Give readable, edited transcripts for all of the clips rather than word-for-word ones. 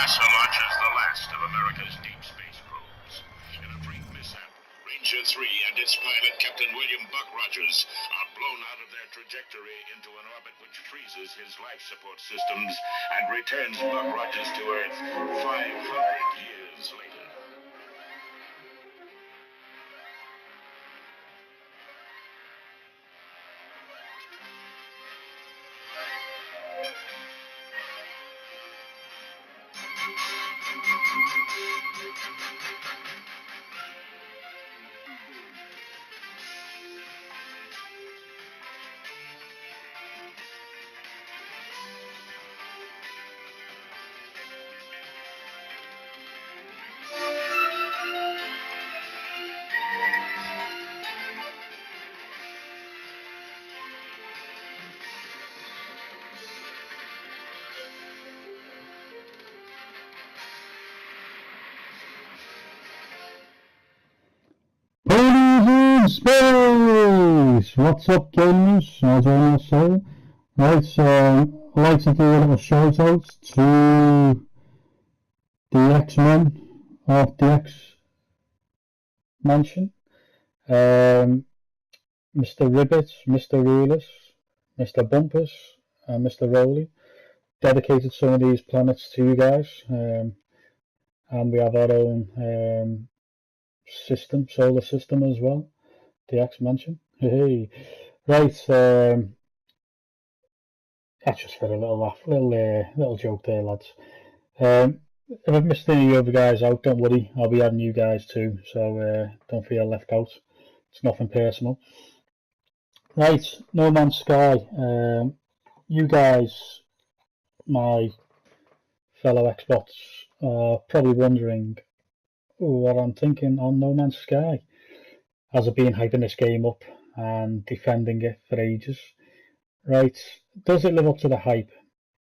NASA launches the last of America's deep space probes. In a freak mishap, Ranger 3 and its pilot, Captain William Buck Rogers, are blown out of their trajectory into an orbit which freezes his life support systems and returns Buck Rogers to Earth 500 years later. Ponies in space! What's up, gamers? As I say, right, I'd like to do a little shout out to the X-Men of the X-Mansion, Mr. Ribbit, Mr. Rulus, Mr. Bumpus, and Mr. Rowley. Dedicated some of these planets to you guys, and we have our own solar system as well, the X-Mansion. Hey, right, that's just for a little laugh, little joke there, lads. If I've missed any of you guys out, don't worry, I'll be adding you guys too, so don't feel left out. It's nothing personal. Right, No Man's Sky. You guys, my fellow Xbots, are probably wondering what I'm thinking on No Man's Sky, as I've been hyping this game up and defending it for ages. Right, does it live up to the hype?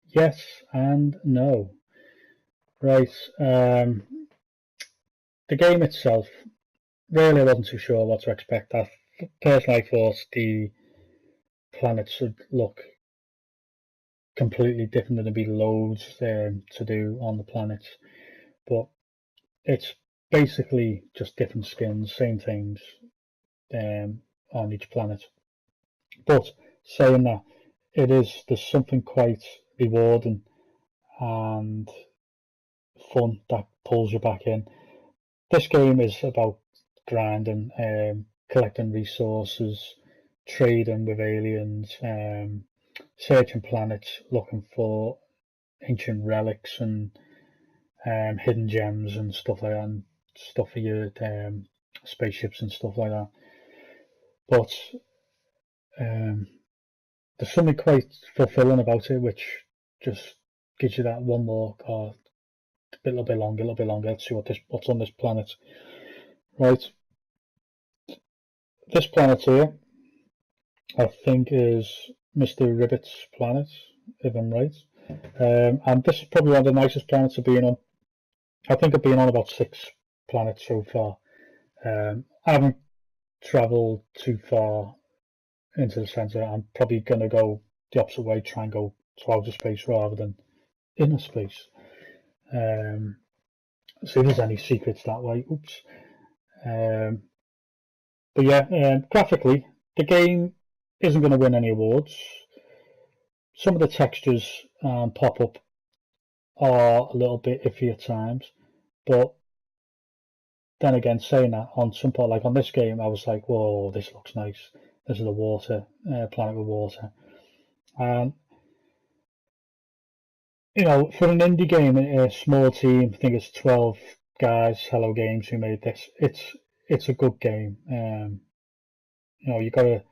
Yes and no. Right, the game itself, really I wasn't too sure what to expect. Personally, I thought the planets would look completely different. There'd be loads to do on the planets, but it's basically just different skins, same things on each planet. But saying that, there's something quite rewarding and fun that pulls you back in. This game is about grinding, collecting resources, trading with aliens, searching planets, looking for ancient relics and hidden gems and stuff like that, and stuff for your spaceships and stuff like that. But there's something quite fulfilling about it, which just gives you that one more, a little bit longer, let's see what's on this planet. Right, this planet here, I think, is Mr. Ribbit's planet, if I'm right. And this is probably one of the nicest planets I've been on. I think I've been on about 6 planets so far. I haven't travelled too far into the centre. I'm probably going to go the opposite way, try and go to outer space rather than inner space. See if there's any secrets that way. Oops. But yeah, graphically, the game isn't going to win any awards. Some of the textures and pop-up are a little bit iffy at times, but then again, saying that, on some part, like on this game, I was like, whoa, this looks nice. This is a water planet with water, and you know, for an indie game, a small team, I think it's 12 guys, Hello Games, who made this. It's a good game. You know, you gotta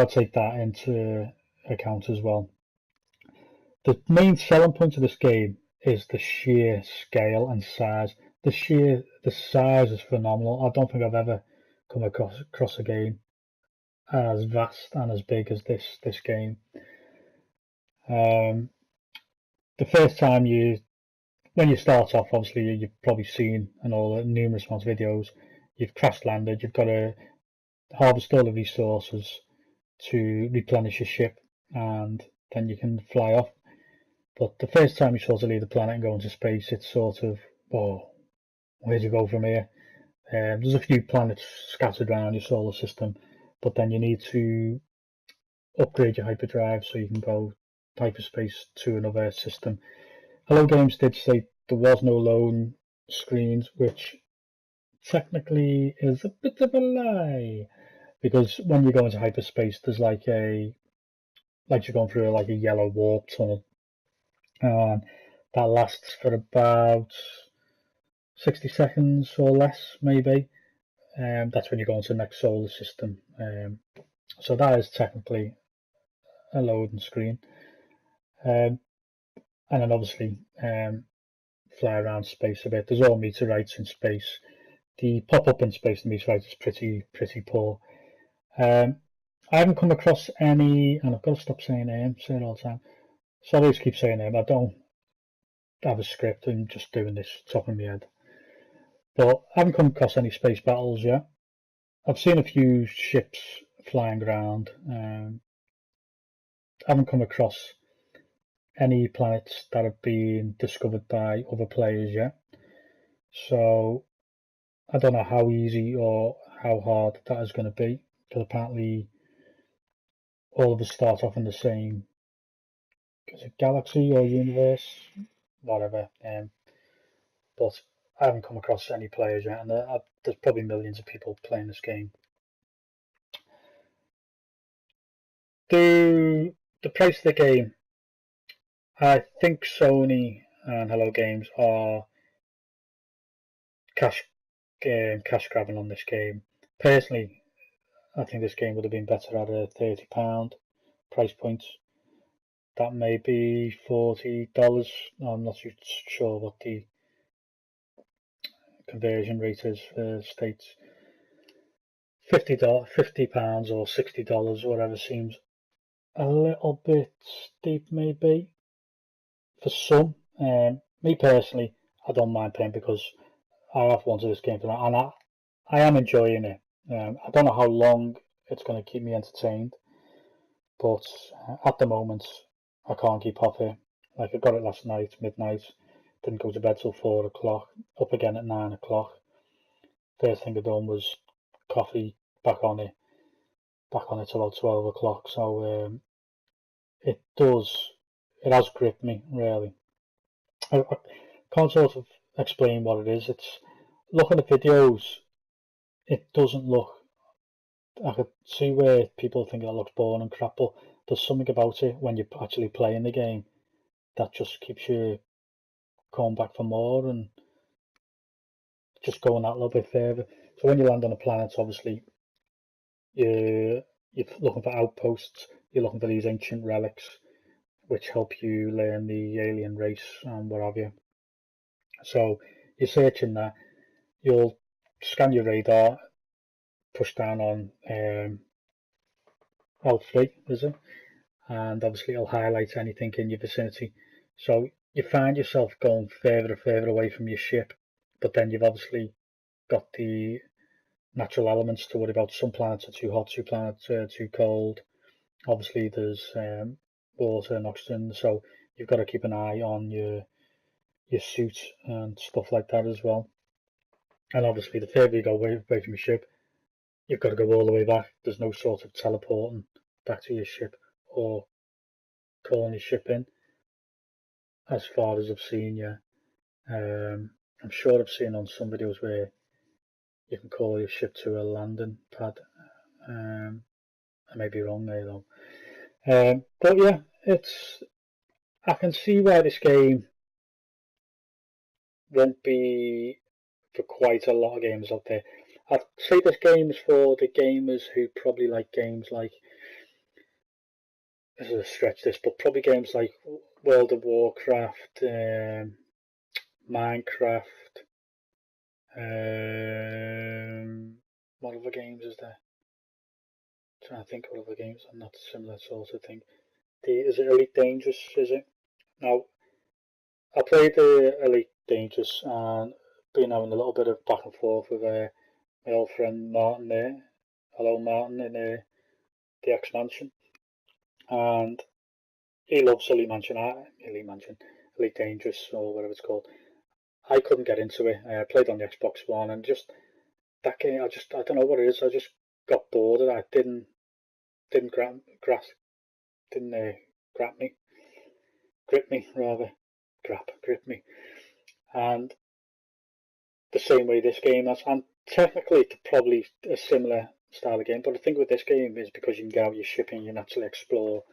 take that into account as well. The main selling point of this game is the sheer scale and size. The size is phenomenal. I don't think I've ever come across a game as vast and as big as this game. The first time when you start off, obviously you've probably seen in all the numerous amounts of videos, you've crash landed, you've got to harvest all the resources to replenish your ship, and then you can fly off. But the first time you sort of leave the planet and go into space, it's sort of, whoa, where do you go from here? There's a few planets scattered around your solar system, but then you need to upgrade your hyperdrive so you can go hyperspace to another system. Hello Games did say there was no loan screens, which technically is a bit of a lie, because when you go into hyperspace, there's like you're going through like a yellow warp tunnel, and that lasts for about 60 seconds or less, maybe. That's when you go into the next solar system. So that is technically a loading screen. And then obviously fly around space a bit. There's all meteorites in space. The pop-up in space, the meteorite is pretty poor. I haven't come across any, and I've got to stop saying say it all the time. So I always keep saying I don't have a script and just doing this top of my head. But I haven't come across any space battles yet. I've seen a few ships flying around. I haven't come across any planets that have been discovered by other players yet. So I don't know how easy or how hard that is going to be, because apparently all of us start off in the same galaxy or universe, whatever. But I haven't come across any players yet, and there's probably millions of people playing this game. The price of the game, I think Sony and Hello Games are cash grabbing on this game. Personally, I think this game would have been better at a £30 price point. That may be $40. I'm not too sure what the conversion rate is for States. £50 or $60, whatever, seems a little bit steep, maybe, for some. Me personally, I don't mind paying, because I have wanted this game for that, and I am enjoying it. I don't know how long it's going to keep me entertained, but at the moment I can't keep off it. Like, I got it last night, midnight, didn't go to bed till 4 o'clock, up again at 9 o'clock. First thing I done was coffee, back on it till about 12 o'clock. So it has gripped me, really. I can't sort of explain what it is. It's, looking at videos, it doesn't look, I could see where people think it looks boring and crap, but there's something about it when you're actually playing the game that just keeps you going back for more and just going that little bit further. So when you land on a planet, obviously you're looking for outposts, you're looking for these ancient relics which help you learn the alien race and what have you. So you're searching that, you'll scan your radar, push down on L3, is it? And obviously it'll highlight anything in your vicinity. So you find yourself going further and further away from your ship, but then you've obviously got the natural elements to worry about. Some planets are too hot, some planets are too cold. Obviously there's water and oxygen, so you've got to keep an eye on your suit and stuff like that as well. And obviously the further you go away from your ship, you've got to go all the way back. There's no sort of teleporting back to your ship or calling your ship in, as far as I've seen. Yeah, I'm sure I've seen on some videos where you can call your ship to a landing pad. I may be wrong there though. But yeah, I can see why this game won't be for quite a lot of gamers out there. I'd say this game is for the gamers who probably like games like, this is a stretch this, but probably games like World of Warcraft, Minecraft, what other games is there? I'm trying to think of other games and not similar sort of thing. Is it Elite Dangerous, is it? Now, I played the Elite Dangerous and been having a little bit of back and forth with my old friend Martin there. Hello Martin, in the X-Mansion. And he loves Elite Dangerous or whatever it's called. I couldn't get into it. I played on the Xbox One, and just that game, I don't know what it is. I just got bored of it. Didn't grip me, and the same way this game has. And technically, it's probably a similar style of game, but the thing with this game is because you can get out your ship and you can actually explore.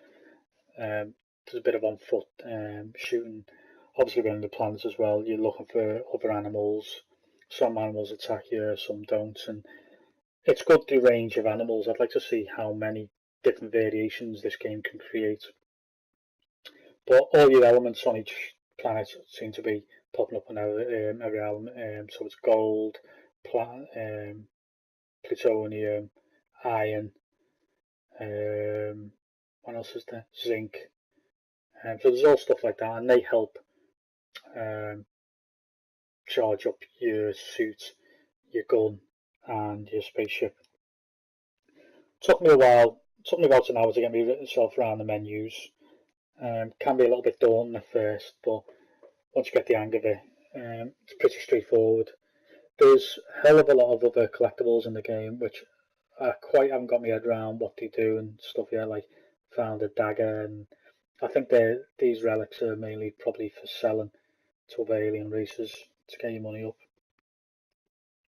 There's a bit of on foot shooting. Obviously, around the planets as well. You're looking for other animals. Some animals attack you, some don't, and it's good the range of animals. I'd like to see how many different variations this game can create. But all your elements on each planet seem to be popping up on every element. So it's gold, plutonium, iron. What else is there? Zinc. So there's all stuff like that, and they help charge up your suit, your gun, and your spaceship. Took me a while. Took me about an hour to get myself around the menus. Can be a little bit daunting at first, but once you get the hang of it, it's pretty straightforward. There's a hell of a lot of other collectibles in the game, which I quite haven't got my head around what they do and stuff yet. Like found a dagger, and I think these relics are mainly probably for selling to other alien races to get your money up.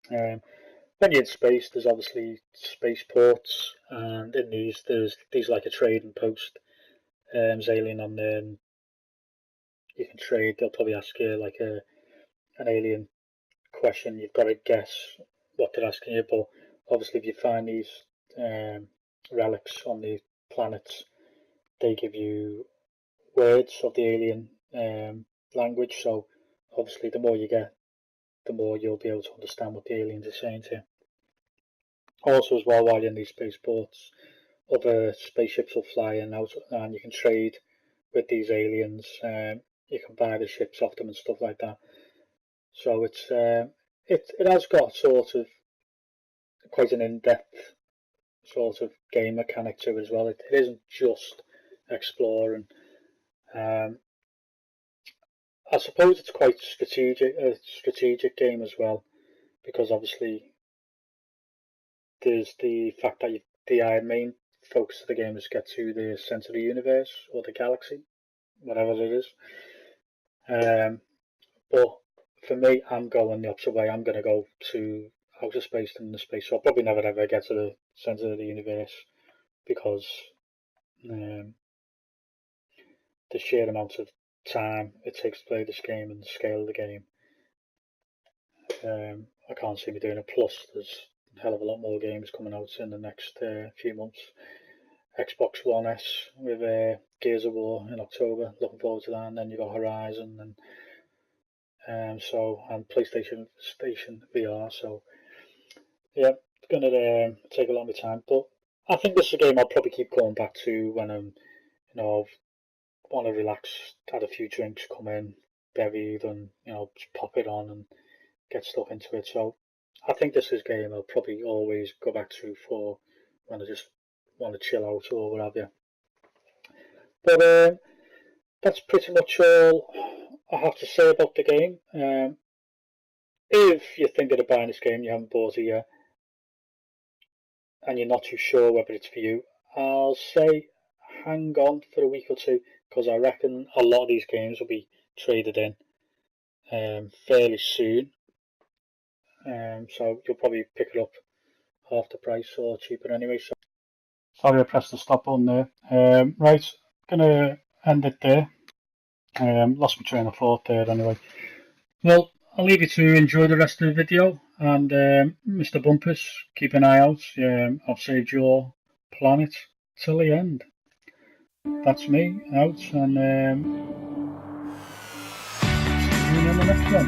When you're in space, there's obviously spaceports, and in there's like a trading post. There's alien on there, and you can trade. They'll probably ask you like an alien question. You've got to guess what they're asking you, but obviously if you find these relics on the planets, they give you words of the alien language. So obviously the more you get, the more you'll be able to understand what the aliens are saying to you. Also as well, while you're in these spaceports, other spaceships will fly in and out, and you can trade with these aliens. You can buy the ships off them and stuff like that. So it has got sort of quite an in-depth sort of game mechanic to it as well. It isn't just exploring. I suppose it's quite a strategic game as well, because obviously there's the fact that the main focus of the game is to get to the centre of the universe or the galaxy, whatever it is. But for me, I'm going the opposite way. I'm going to go to outer space than the space. So I'll probably never ever get to the centre of the universe, because the sheer amount of time it takes to play this game and the scale of the game, I can't see me doing it. Plus, there's a hell of a lot more games coming out in the next few months. Xbox One S with Gears of War in October, looking forward to that, and then you've got Horizon and PlayStation Station VR. So yeah, it's gonna take a lot of my time, but I think this is a game I'll probably keep going back to when I'm, want to relax, had a few drinks, come in, buried, and just pop it on and get stuck into it. So I think this is a game I'll probably always go back to for when I just want to chill out or what have you. But that's pretty much all I have to say about the game. If you're thinking of buying this game, you haven't bought it yet, and you're not too sure whether it's for you, I'll say hang on for a week or two, because I reckon a lot of these games will be traded in fairly soon. So you'll probably pick it up half the price or cheaper anyway. So sorry I pressed the stop button there. Right, gonna end it there. Lost my train of thought there anyway. Well, I'll leave you to enjoy the rest of the video, and Mr. Bumpus, keep an eye out. I've saved your planet till the end. That's me out, and see you in the next one.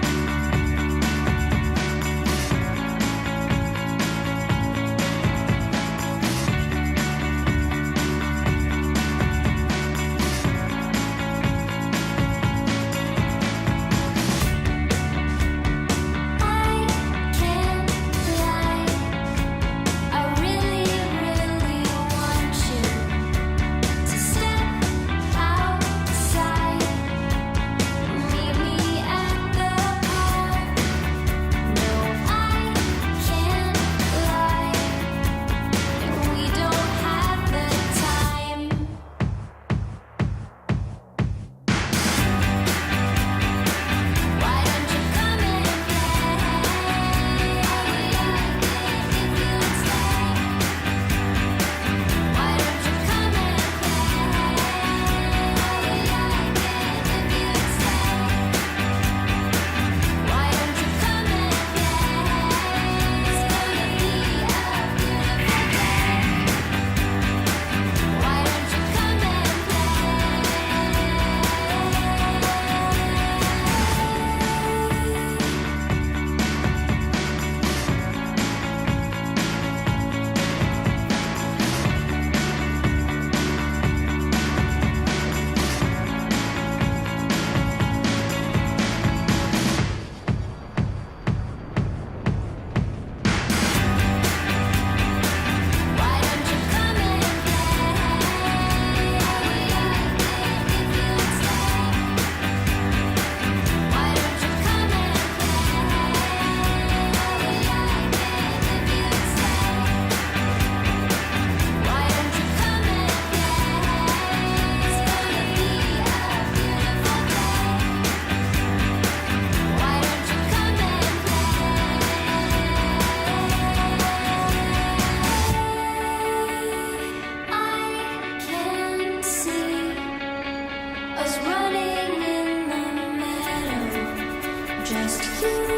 just you.